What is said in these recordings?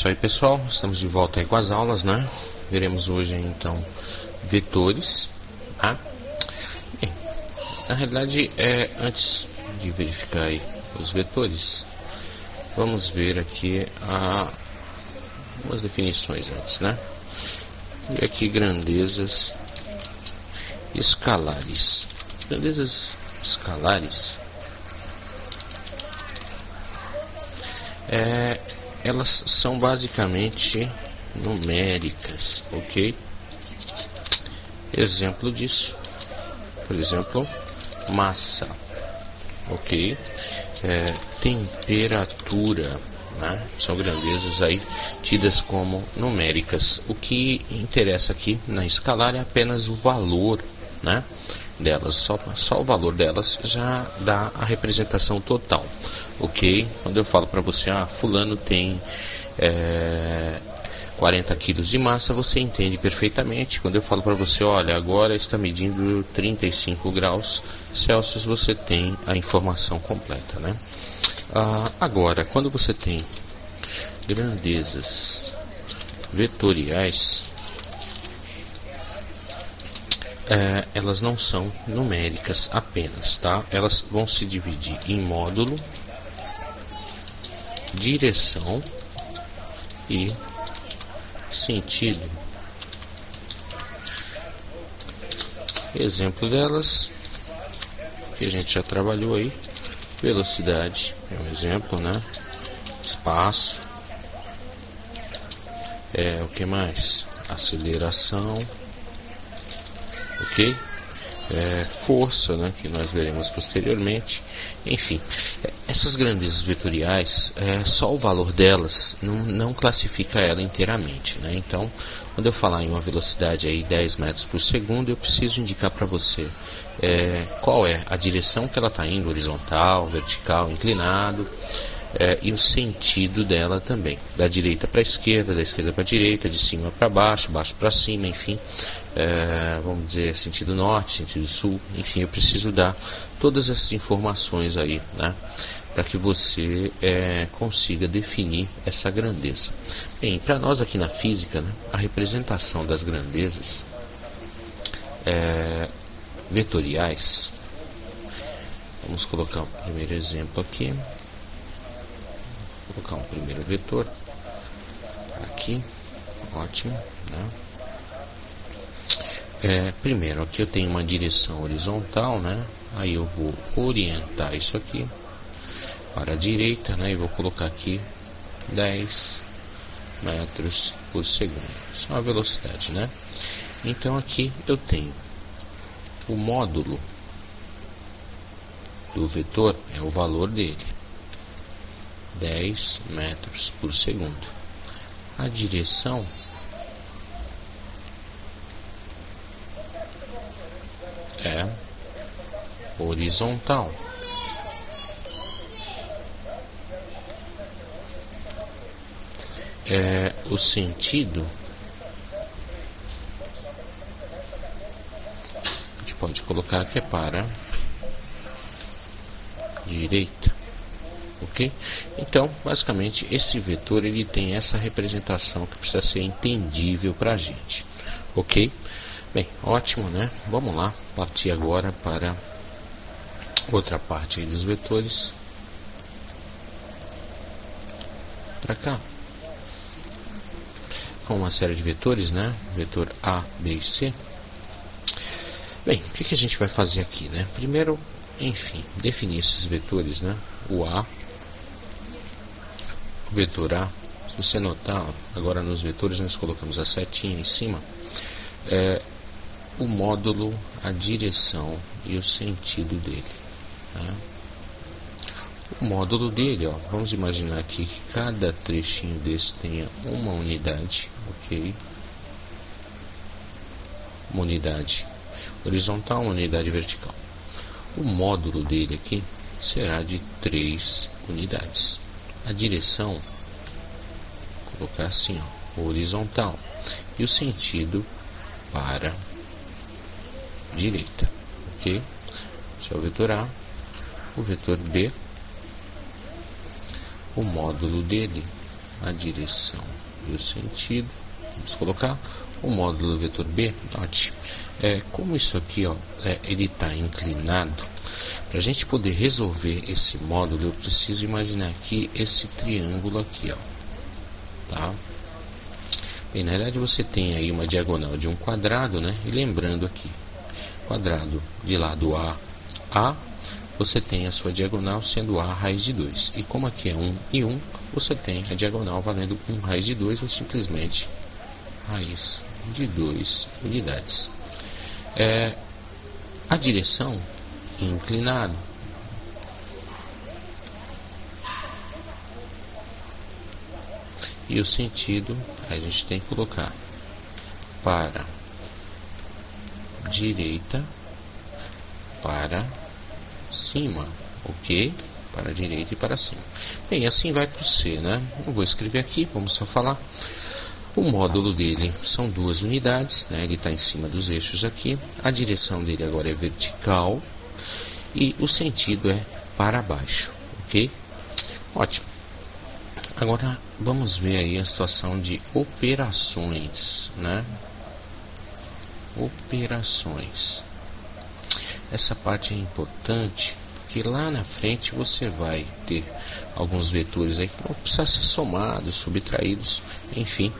isso aí, pessoal, estamos de volta aí com as aulas, né? Veremos hoje então vetores, tá? Bem, na realidade, antes de verificar aí os vetores, vamos ver aqui algumas definições antes, né? E aqui grandezas escalares. Grandezas escalares elas são basicamente numéricas, ok? Exemplo disso, por exemplo, massa, ok? Temperatura, né? São grandezas aí tidas como numéricas. O que interessa aqui na escalar é apenas o valor, né, delas. Só o valor delas já dá a representação total, ok? Quando eu falo para você, fulano tem 40 quilos de massa, você entende perfeitamente. Quando eu falo para você, olha, agora está medindo 35 graus Celsius, você tem a informação completa, né? Agora, quando você tem grandezas vetoriais, elas não são numéricas apenas, tá? Elas vão se dividir em módulo, direção e sentido. Exemplo delas que a gente já trabalhou aí: velocidade é um exemplo, né? Espaço, o que mais? Aceleração, ok? Força, né, que nós veremos posteriormente. Enfim, essas grandezas vetoriais, só o valor delas não classifica ela inteiramente, né? Então, quando eu falar em uma velocidade aí 10 metros por segundo, eu preciso indicar para você qual é a direção que ela está indo, horizontal, vertical, inclinado, e o sentido dela também, da direita para a esquerda, da esquerda para a direita, de cima para baixo, baixo para cima, enfim, vamos dizer sentido norte, sentido sul, enfim, eu preciso dar todas essas informações aí, né, para que você consiga definir essa grandeza. Bem, para nós aqui na física, né, a representação das grandezas vetoriais, vamos colocar o primeiro exemplo aqui. Vou colocar um primeiro vetor aqui, ótimo, né? Primeiro aqui eu tenho uma direção horizontal, né? Aí eu vou orientar isso aqui para a direita, né? E vou colocar aqui 10 metros por segundo. Isso é uma velocidade, né? Então aqui eu tenho o módulo do vetor, é o valor dele, 10 metros por segundo. A direção é horizontal. O sentido, a gente pode colocar que é para direita. Ok? Então, basicamente, esse vetor ele tem essa representação que precisa ser entendível para a gente. Ok? Bem, ótimo, né? Vamos lá, partir agora para outra parte aí dos vetores. Para cá. Com uma série de vetores, né? Vetor A, B e C. Bem, o que a gente vai fazer aqui, né? Primeiro, enfim, definir esses vetores, né? O A, o vetor A, se você notar, agora nos vetores nós colocamos a setinha em cima, o módulo, a direção e o sentido dele, né? O módulo dele, vamos imaginar aqui que cada trechinho desse tenha uma unidade, ok? Uma unidade horizontal, uma unidade vertical. O módulo dele aqui será de 3 unidades. A direção, vou colocar assim, horizontal, e o sentido para direita, ok? Esse é o vetor A. O vetor B, o módulo dele a direção e o sentido. Vamos colocar o módulo do vetor B. Note, como isso aqui, ó, ele está inclinado, para a gente poder resolver esse módulo, eu preciso imaginar aqui esse triângulo aqui, ó, tá? Bem, na verdade você tem aí uma diagonal de um quadrado, né? E lembrando aqui, quadrado de lado A, você tem a sua diagonal sendo A raiz de 2. E como aqui é 1 e 1, você tem a diagonal valendo 1 raiz de 2 ou simplesmente raiz de 2 unidades. A direção inclinado. E o sentido a gente tem que colocar para direita, para cima, ok? Para a direita e para cima. Bem, assim vai para o C, né? Não vou escrever aqui, vamos só falar. O módulo dele são 2 unidades, né? Ele está em cima dos eixos aqui. A direção dele agora é vertical e o sentido é para baixo, ok? Ótimo. Agora vamos ver aí a situação de operações, né? Operações. Essa parte é importante porque lá na frente você vai ter alguns vetores aí que vão precisar ser somados, subtraídos, enfim,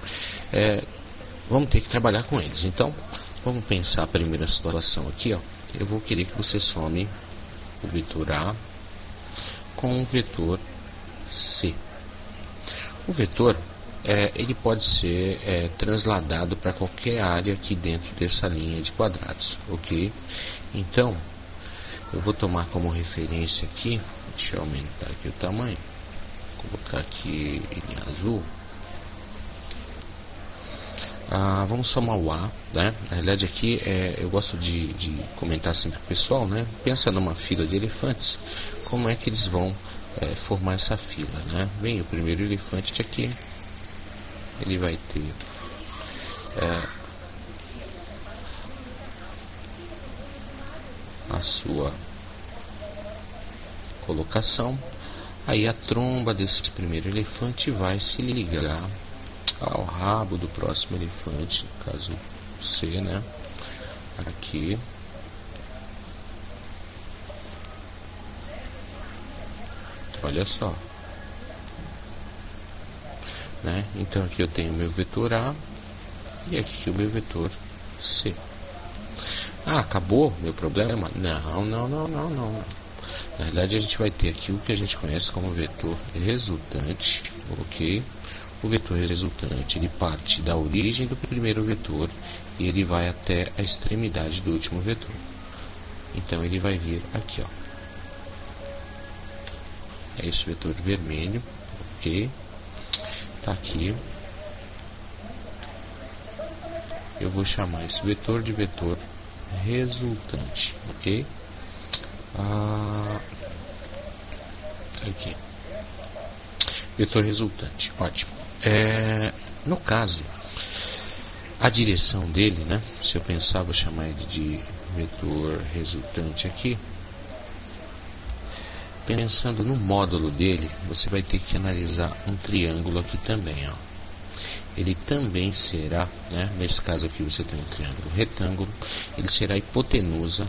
vamos ter que trabalhar com eles. Então, vamos pensar a primeira situação aqui, ó. Eu vou querer que você some o vetor A com o vetor C. O vetor, ele pode ser transladado para qualquer área aqui dentro dessa linha de quadrados, ok? Então, eu vou tomar como referência aqui, deixa eu aumentar aqui o tamanho, colocar aqui em azul. Vamos somar o A, né? Na realidade aqui eu gosto de comentar sempre com o pessoal, né? Pensa numa fila de elefantes, como é que eles vão formar essa fila, né? Bem, o primeiro elefante aqui, ele vai ter a sua colocação. Aí a tromba desse primeiro elefante vai se ligar ao rabo do próximo elefante, no caso C, né? Aqui. Olha só, né? Então aqui eu tenho o meu vetor A e aqui o meu vetor C. Acabou meu problema? Não. Na verdade a gente vai ter aqui o que a gente conhece como vetor resultante, ok? O vetor resultante, ele parte da origem do primeiro vetor e ele vai até a extremidade do último vetor. Então ele vai vir aqui, ó. É esse vetor vermelho, ok? Tá aqui. Eu vou chamar esse vetor de vetor resultante, ok? Aqui. Vetor resultante, ótimo. No caso, a direção dele, né? Se eu pensar, vou chamar ele de vetor resultante aqui. Pensando no módulo dele, você vai ter que analisar um triângulo aqui também, ó. Ele também será, né? Nesse caso aqui você tem um triângulo retângulo, ele será a hipotenusa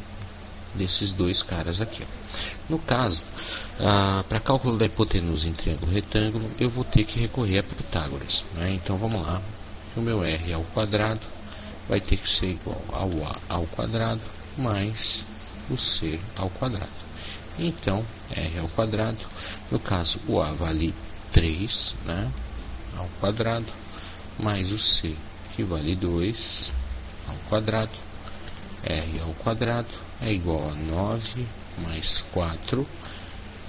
desses dois caras aqui, ó. No caso, para cálculo da hipotenusa em triângulo retângulo, eu vou ter que recorrer a Pitágoras, né? Então vamos lá, o meu r ao quadrado vai ter que ser igual ao a ao quadrado mais o c ao quadrado. Então, r ao quadrado, no caso o a vale 3, né, ao quadrado, mais o c, que vale 2 ao quadrado, r ao quadrado é igual a 9 mais 4,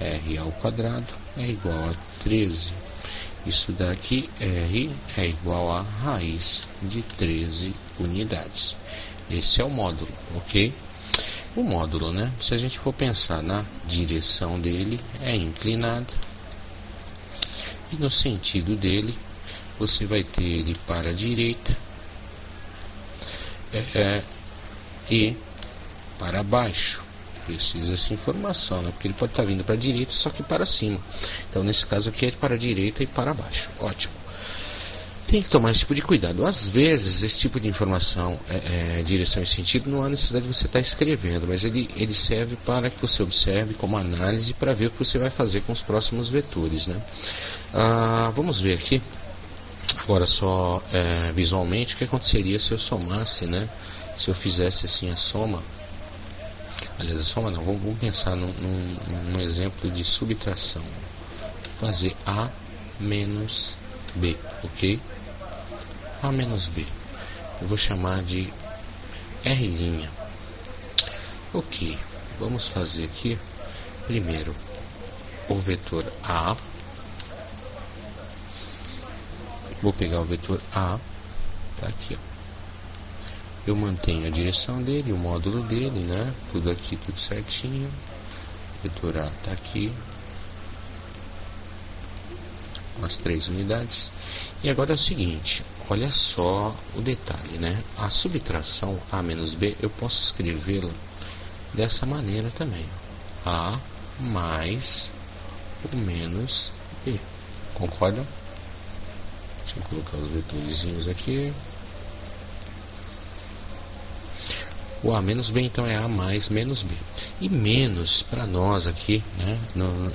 r ao quadrado é igual a 13. Isso daqui, r é igual a raiz de 13 unidades. Esse é o módulo, ok? O módulo, né? Se a gente for pensar na direção dele, é inclinado. E no sentido dele, você vai ter ele para a direita e para baixo. precisa dessa informação, né? Porque ele pode estar vindo para a direita, só que para cima. Então, nesse caso aqui é para a direita e para baixo. Ótimo. Tem que tomar esse tipo de cuidado. Às vezes, esse tipo de informação, direção e sentido, não há necessidade de você estar escrevendo, mas ele serve para que você observe como análise para ver o que você vai fazer com os próximos vetores, né? Vamos ver aqui, agora só visualmente, o que aconteceria se eu somasse, né? Se eu fizesse assim a soma. Aliás, a soma não, vamos pensar num exemplo de subtração. Fazer A menos B, ok? A menos B. Eu vou chamar de R'. Ok, vamos fazer aqui primeiro o vetor A. Vou pegar o vetor A, tá aqui, ó. Eu mantenho a direção dele, o módulo dele, né? Tudo aqui, tudo certinho. O vetor A tá aqui. As 3 unidades. E agora é o seguinte, olha só o detalhe, né? A subtração A menos B, eu posso escrevê-la dessa maneira também. A mais o menos B. Concordam? Deixa eu colocar os vetorzinhos aqui. O A menos B, então, é A mais menos B. E menos, para nós aqui, né,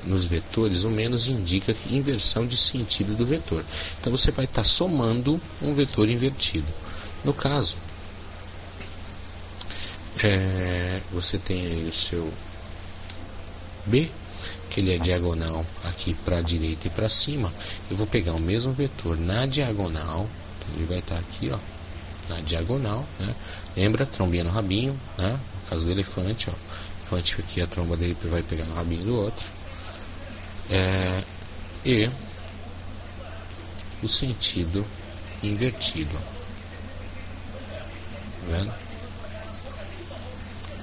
nos vetores, o menos indica inversão de sentido do vetor. Então, você vai estar somando um vetor invertido. No caso, você tem aí o seu B, que ele é diagonal aqui para a direita e para cima. Eu vou pegar o mesmo vetor na diagonal, então ele vai estar aqui, ó, na diagonal, né? Lembra? Trombinha no rabinho, né? No caso do elefante, ó. O elefante aqui, a tromba dele vai pegar no rabinho do outro. E o sentido invertido. Tá vendo?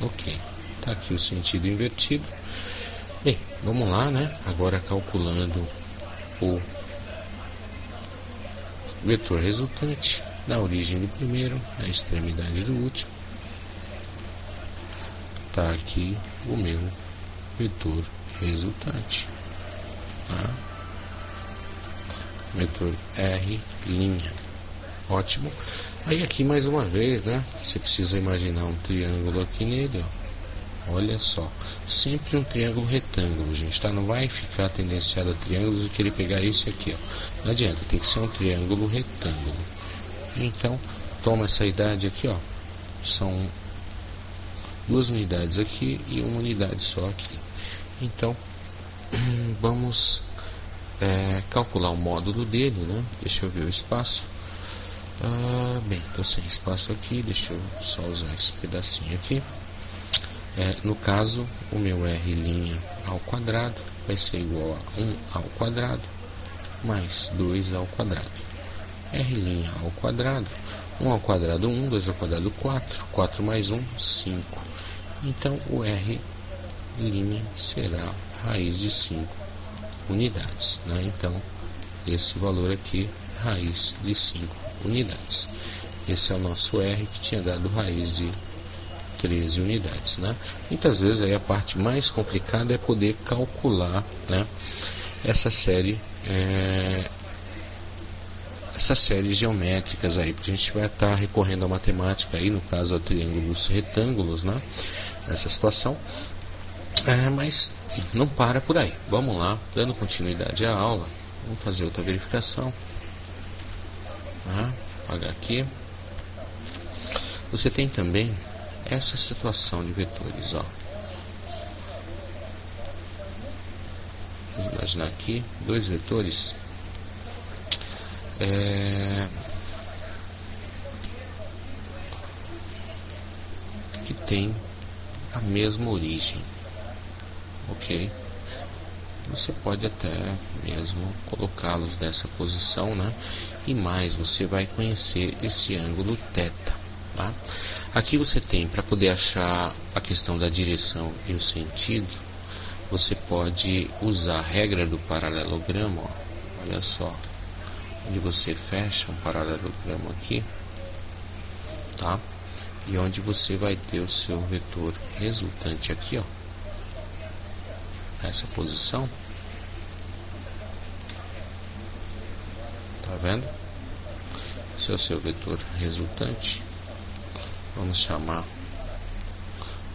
Ok. Tá aqui o sentido invertido. Bem, vamos lá, né? Agora calculando o vetor resultante na origem do primeiro, na extremidade do último. Tá aqui o meu vetor resultante, tá? Vetor R'. Ótimo. Aí aqui mais uma vez, né? Você precisa imaginar um triângulo aqui nele, ó. Olha só, sempre um triângulo retângulo, gente, tá? Não vai ficar tendenciado a triângulos e querer pegar esse aqui, ó. Não adianta, tem que ser um triângulo retângulo. Então, toma essa idade aqui, ó. São 2 unidades aqui e 1 unidade só aqui. Então, vamos calcular o módulo dele, né? Deixa eu ver o espaço. Bem, estou sem espaço aqui. Deixa eu só usar esse pedacinho aqui. No caso, o meu R' ao quadrado vai ser igual a 1 ao quadrado mais 2 ao quadrado. R' ao quadrado, 1 ao quadrado 1, 2 ao quadrado 4, 4 mais 1, 5. Então o R' será raiz de 5 unidades, né? Então esse valor aqui, raiz de 5 unidades. Esse é o nosso R, que tinha dado raiz de 13 unidades, né? Muitas vezes aí a parte mais complicada é poder calcular, né, essas séries geométricas aí, porque a gente vai estar recorrendo à matemática aí, no caso a triângulos retângulos, né, nessa situação. Mas não para por aí. Vamos lá, dando continuidade à aula, vamos fazer outra verificação. Apagar aqui. Você tem também essa situação de vetores, ó. Vamos imaginar aqui 2 vetores que tem a mesma origem, ok? Você pode até mesmo colocá-los nessa posição, né? E mais, você vai conhecer esse ângulo θ, tá? Aqui você tem, para poder achar a questão da direção e o sentido, você pode usar a regra do paralelogramo, ó. Olha só, onde você fecha um paralelogramo aqui, tá? E onde você vai ter o seu vetor resultante aqui, ó. essa posição. Tá vendo? Esse é o seu vetor resultante. Vamos chamar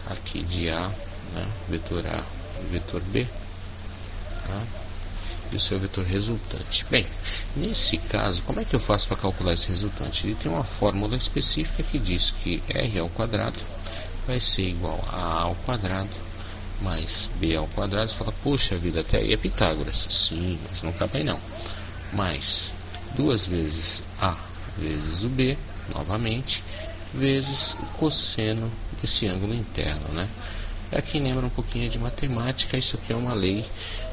aqui de A, né? Vetor A e vetor B, tá? E o seu vetor resultante. Bem, nesse caso, como é que eu faço para calcular esse resultante? Ele tem uma fórmula específica que diz que R ao quadrado vai ser igual a A ao quadrado mais B ao quadrado. Você fala, puxa vida, até aí é Pitágoras. Sim, mas não cabe aí não. Mais 2 vezes A vezes o B, novamente, vezes o cosseno desse ângulo interno, né? Para quem lembra um pouquinho de matemática, isso aqui é uma lei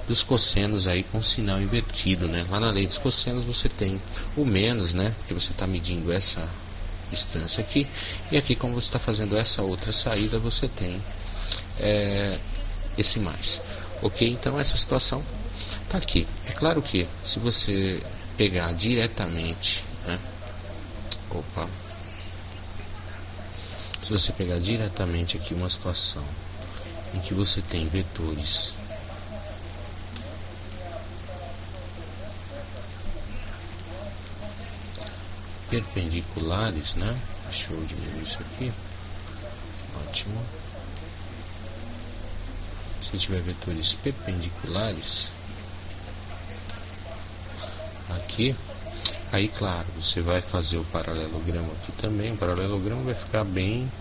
dos cossenos aí com sinal invertido, né? Lá na lei dos cossenos você tem o menos, né? Que você está medindo essa distância aqui, e aqui, como você está fazendo essa outra saída, você tem esse mais. Ok? Então essa situação está aqui. É claro que se você pegar diretamente, né? Se você pegar diretamente aqui uma situação em que você tem vetores perpendiculares, né? Deixa eu diminuir isso aqui. Ótimo. Se tiver vetores perpendiculares aqui, aí claro, você vai fazer o paralelogramo aqui também. O paralelogramo vai ficar bem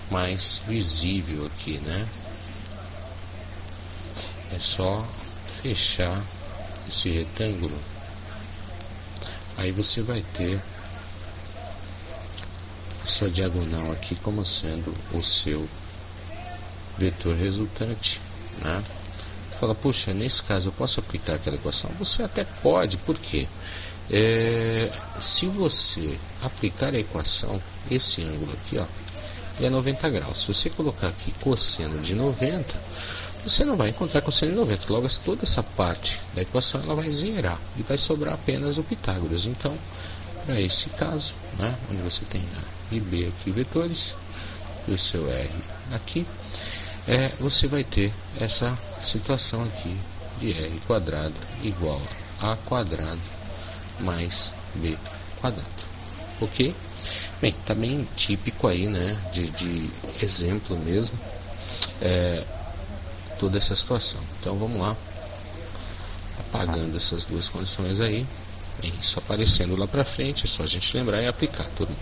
mais visível aqui, né? É só fechar esse retângulo. Aí você vai ter a sua diagonal aqui como sendo o seu vetor resultante, né? Você fala, puxa, nesse caso eu posso aplicar aquela equação? Você até pode, por quê? Se você aplicar a equação, esse ângulo aqui, ó, ele é 90 graus. Se você colocar aqui cosseno de 90, você não vai encontrar cosseno de 90. Logo, toda essa parte da equação ela vai zerar e vai sobrar apenas o Pitágoras. Então, para esse caso, né, onde você tem A e B aqui vetores, e o seu R aqui, você vai ter essa situação aqui de R quadrado igual a A quadrado mais B quadrado. Ok? Bem, tá bem típico aí, né, de exemplo mesmo, toda essa situação. Então vamos lá, apagando essas duas condições aí, isso aparecendo lá pra frente, é só a gente lembrar e aplicar, turma.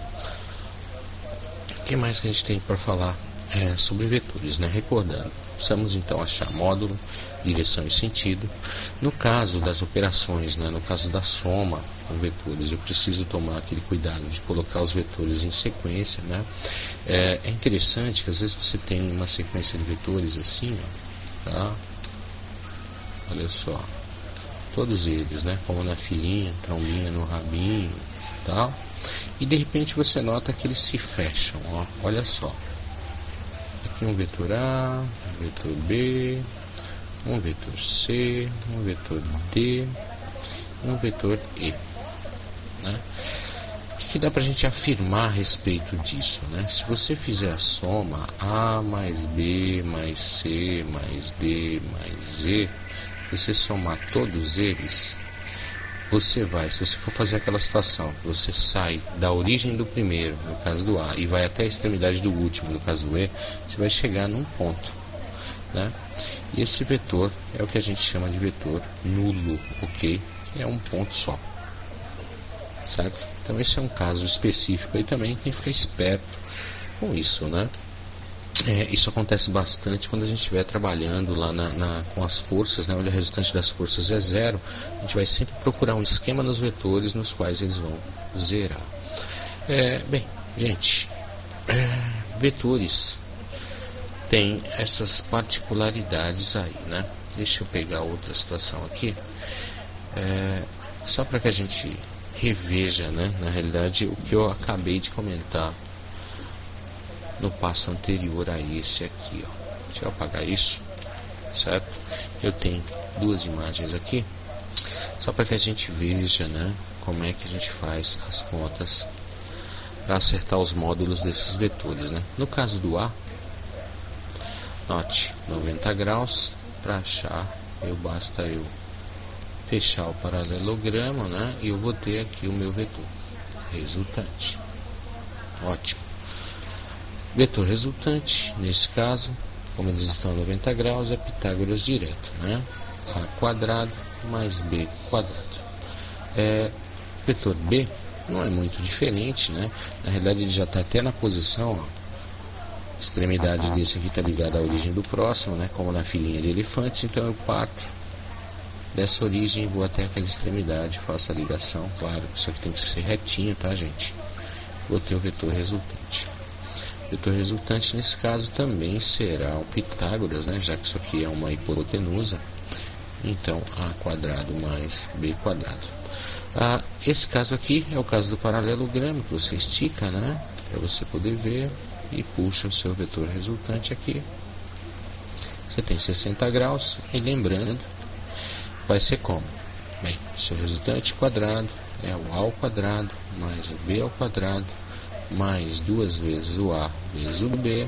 O que mais que a gente tem para falar sobre vetores, né? Recordando, precisamos então achar módulo, direção e sentido. No caso das operações, né, no caso da soma com vetores, eu preciso tomar aquele cuidado de colocar os vetores em sequência, né? É interessante que às vezes você tem uma sequência de vetores assim, ó, tá? Olha só, todos eles, né, como na filinha, trombinha no rabinho, tal. E de repente você nota que eles se fecham, ó. Olha só, aqui um vetor A, um vetor B, um vetor C, um vetor D, um vetor E, né? O que dá pra gente afirmar a respeito disso, né? Se você fizer a soma A mais B mais C mais D mais E, você somar todos eles, você vai, se você for fazer aquela situação, você sai da origem do primeiro, no caso do A, e vai até a extremidade do último, no caso do E, você vai chegar num ponto, né? E esse vetor é o que a gente chama de vetor nulo, ok? É um ponto só, certo? Então esse é um caso específico aí também, tem que ficar esperto com isso, né? Isso acontece bastante quando a gente estiver trabalhando lá com as forças, né, onde a resultante das forças é zero. A gente vai sempre procurar um esquema nos vetores nos quais eles vão zerar. Bem, gente, vetores têm essas particularidades aí, né? Deixa eu pegar outra situação aqui, só para que a gente reveja, né, na realidade, o que eu acabei de comentar no passo anterior a esse aqui, ó. Deixa eu apagar isso, certo? Eu tenho duas imagens aqui, só para que a gente veja, né, como é que a gente faz as contas para acertar os módulos desses vetores, né? No caso do A, note 90 graus, para achar, basta eu fechar o paralelogramo, né? E eu vou ter aqui o meu vetor resultante. Ótimo. Vetor resultante, nesse caso, como eles estão a 90 graus, é Pitágoras direto, né? A quadrado mais B quadrado. Vetor B não é muito diferente, né? Na realidade ele já está até na posição, ó. A extremidade desse aqui está ligada à origem do próximo, né? Como na filinha de elefantes, então eu parto dessa origem, vou até aquela extremidade, faço a ligação, claro, isso aqui tem que ser retinho, tá, gente? Vou ter o vetor resultante. O vetor resultante, nesse caso, também será o Pitágoras, né? Já que isso aqui é uma hipotenusa, então A quadrado mais B quadrado. Esse caso aqui é o caso do paralelogramo, que você estica, né? Para você poder ver e puxa o seu vetor resultante aqui. Você tem 60 graus, e lembrando, vai ser como? Bem, seu resultante quadrado é o A ao quadrado mais o B ao quadrado mais 2 vezes o A vezes o B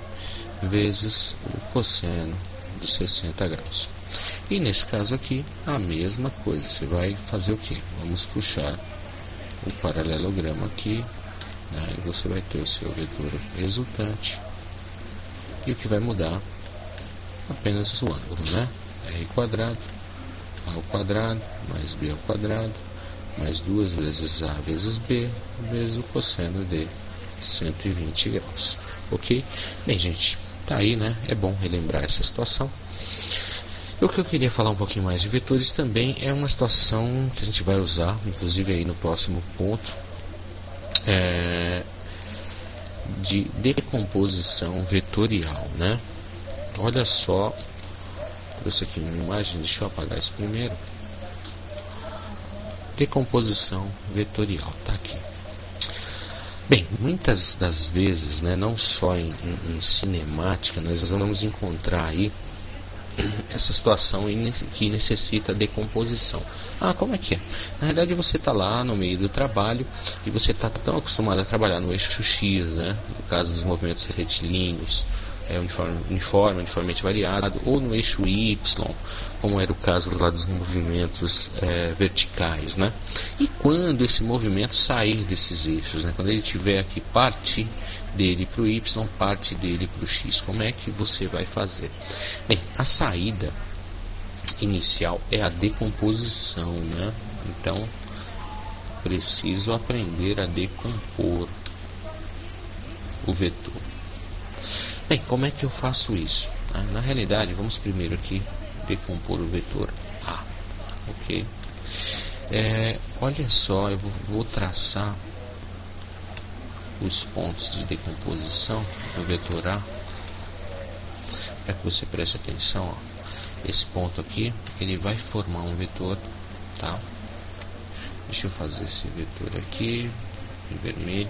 vezes o cosseno de 60 graus. E nesse caso aqui, a mesma coisa. Você vai fazer o que? Vamos puxar o paralelogramo aqui, né? E você vai ter o seu vetor resultante. E o que vai mudar? Apenas o ângulo, né? R quadrado, A ao quadrado, mais B ao quadrado, mais 2 vezes A vezes B, vezes o cosseno de 120 graus. Ok? Bem, gente, tá aí, né? É bom relembrar essa situação. O que eu queria falar um pouquinho mais de vetores também é uma situação que a gente vai usar, inclusive aí no próximo ponto, de decomposição vetorial, né? Olha só, trouxe aqui uma imagem, deixa eu apagar isso primeiro. Decomposição vetorial, tá aqui. Bem, muitas das vezes, né, não só em cinemática, nós vamos encontrar aí essa situação que necessita decomposição. Como é que é? Na verdade você está lá no meio do trabalho e você está tão acostumado a trabalhar no eixo X, né? No caso dos movimentos retilíneos, uniformemente variado, ou no eixo Y, como era o caso lá dos movimentos verticais, né? E quando esse movimento sair desses eixos, né? Quando ele tiver aqui parte dele para o Y, parte dele para o X, como é que você vai fazer? Bem, a saída inicial é a decomposição, né? Então, preciso aprender a decompor o vetor. Bem, como é que eu faço isso? Na realidade, vamos primeiro aqui decompor o vetor A, ok? Olha só, eu vou traçar os pontos de decomposição do vetor A, para que você preste atenção, ó. Esse ponto aqui, ele vai formar um vetor, tá? Deixa eu fazer esse vetor aqui, em vermelho.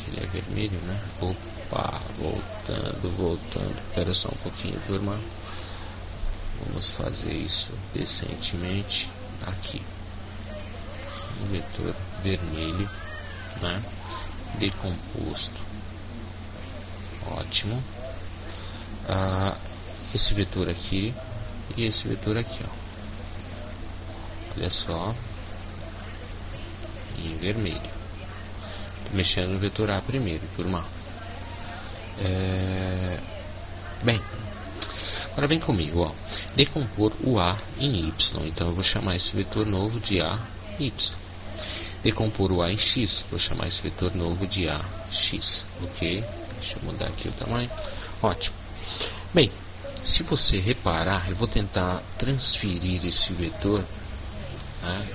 Ele é vermelho, né? Opa, voltando. Espera só um pouquinho, turma. Vamos fazer isso decentemente aqui. Um vetor vermelho, né? Decomposto. Ótimo. Esse vetor aqui e esse vetor aqui, ó. Olha só, em vermelho. Tô mexendo no vetor A primeiro, turma. Bem, agora vem comigo, ó. Decompor o A em Y. Então eu vou chamar esse vetor novo de AY. Decompor o A em X. Vou chamar esse vetor novo de AX. Ok? Deixa eu mudar aqui o tamanho. Ótimo. Bem, se você reparar, eu vou tentar transferir esse vetor, né?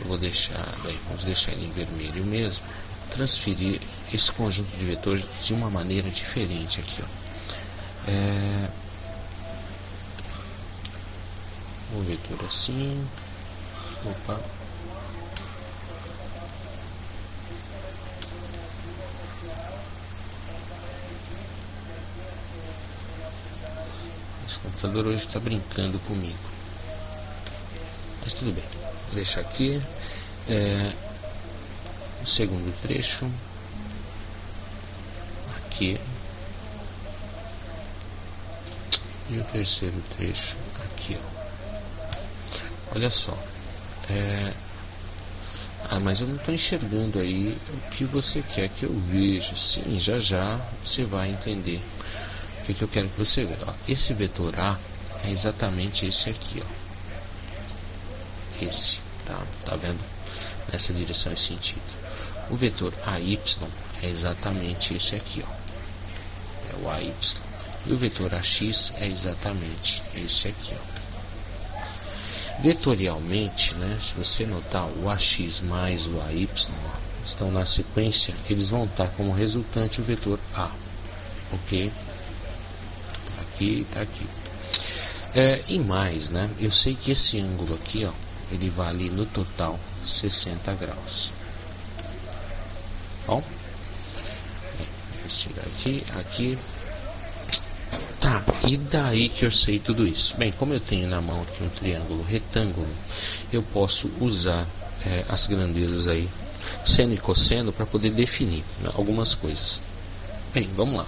Vamos deixar ele em vermelho mesmo. Transferir esse conjunto de vetores de uma maneira diferente aqui, ó. Um vetor assim. Opa. Esse computador hoje está brincando comigo. Mas tudo bem. Vou deixar aqui. O segundo trecho. Aqui. E o terceiro trecho aqui, ó. Olha só. Mas eu não estou enxergando aí o que você quer que eu veja. Sim, já já você vai entender o que eu quero que você veja. Ó, esse vetor A é exatamente esse aqui, ó. Esse, tá vendo? Nessa direção e sentido. O vetor AY é exatamente esse aqui, ó. É o AY. E o vetor AX é exatamente esse aqui, ó. Vetorialmente, né, se você notar, o AX mais o AY, ó, estão na sequência, eles vão estar como resultante o vetor A. Ok? Tá aqui, tá aqui. E mais, né, eu sei que esse ângulo aqui, ó, ele vale no total 60 graus. Bom? Vamos tirar aqui. Tá, e daí que eu sei tudo isso? Bem, como eu tenho na mão aqui um triângulo retângulo, eu posso usar as grandezas aí, seno e cosseno, para poder definir, né, algumas coisas. Bem, vamos lá.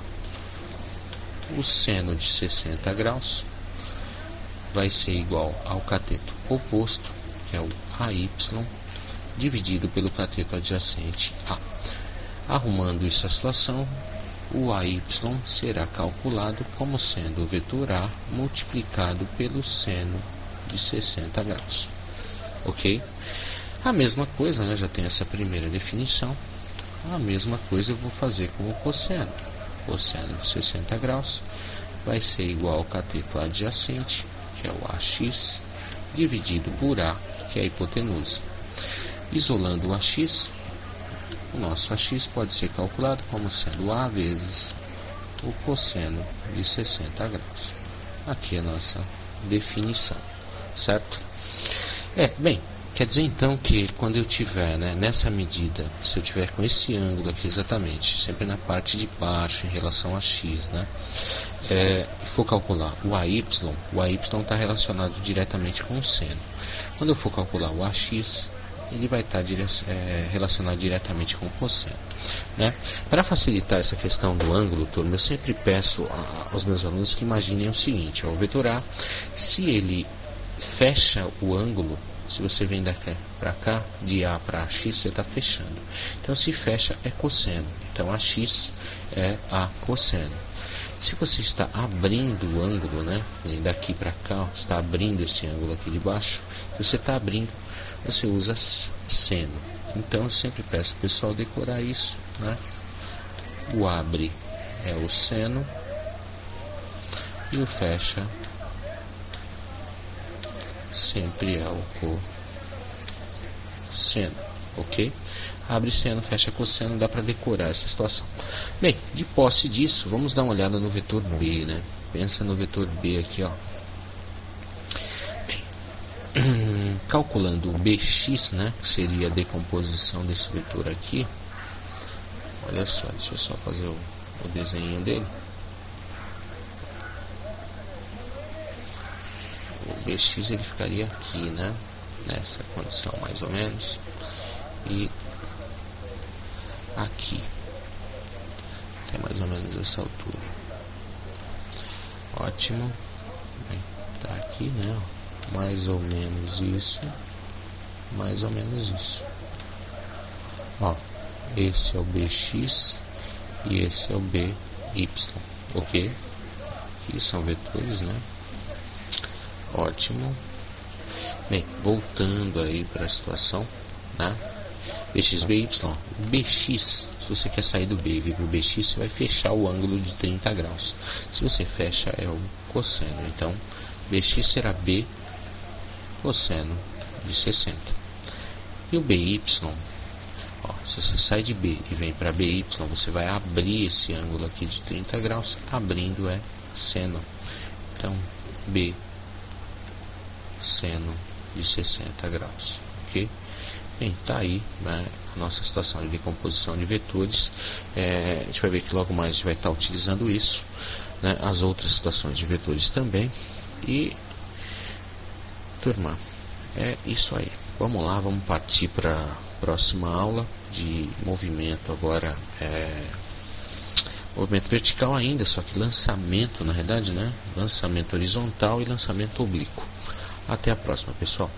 O seno de 60 graus vai ser igual ao cateto oposto, que é o AY, dividido pelo cateto adjacente A. Arrumando isso a situação, o AY será calculado como sendo o vetor A multiplicado pelo seno de 60 graus. Ok? A mesma coisa, né, já tem essa primeira definição. A mesma coisa eu vou fazer com o cosseno. Cosseno de 60 graus vai ser igual ao cateto adjacente, que é o AX, dividido por A, que é a hipotenusa. Isolando o AX, o nosso AX pode ser calculado como sendo A vezes o cosseno de 60 graus. Aqui é a nossa definição, certo? Bem, quer dizer então que quando eu tiver, né, nessa medida, se eu tiver com esse ângulo aqui exatamente, sempre na parte de baixo em relação a X, né, e for calcular o AY está relacionado diretamente com o seno. Quando eu for calcular o AX, ele vai estar relacionado diretamente com o cosseno, né? Para facilitar essa questão do ângulo, turma, eu sempre peço aos meus alunos que imaginem o seguinte: ó, o vetor A, se ele fecha o ângulo, se você vem daqui para cá, de A para X, você está fechando. Então, se fecha, é cosseno. Então, AX é A cosseno. Se você está abrindo o ângulo, né, daqui para cá, ó, está abrindo esse ângulo aqui de baixo, se você está abrindo, você usa seno. Então eu sempre peço ao pessoal decorar isso, né? O abre é o seno e o fecha sempre é o cosseno, ok? Abre seno, fecha cosseno, dá para decorar essa situação. Bem, de posse disso, vamos dar uma olhada no vetor B, né? Pensa no vetor B aqui, ó. Calculando o BX, né, que seria a decomposição desse vetor aqui. Olha só, deixa eu só fazer o desenho dele. O BX ele ficaria aqui, né, nessa condição mais ou menos, e aqui até mais ou menos essa altura. Ótimo. Bem, tá aqui, né, ó. Mais ou menos isso, mais ou menos isso. Ó, esse é o BX e esse é o BY, ok? Aqui são vetores, né? Ótimo. Bem, voltando aí para a situação, né? BX, BY, o BX, se você quer sair do B e vir para o BX, você vai fechar o ângulo de 30 graus. Se você fecha, é o cosseno. Então, BX será B cosseno de 60. E o BY, ó, se você sai de B e vem para BY, você vai abrir esse ângulo aqui de 30 graus. Abrindo é seno. Então, B seno de 60 graus. Ok? Bem, tá aí, né, a nossa situação de decomposição de vetores. A gente vai ver que logo mais a gente vai estar utilizando isso, né, as outras situações de vetores também. E turma, é isso aí. Vamos lá, vamos partir para a próxima aula de movimento agora movimento vertical ainda, só que lançamento, na realidade, né? Lançamento horizontal e lançamento oblíquo. Até a próxima, pessoal.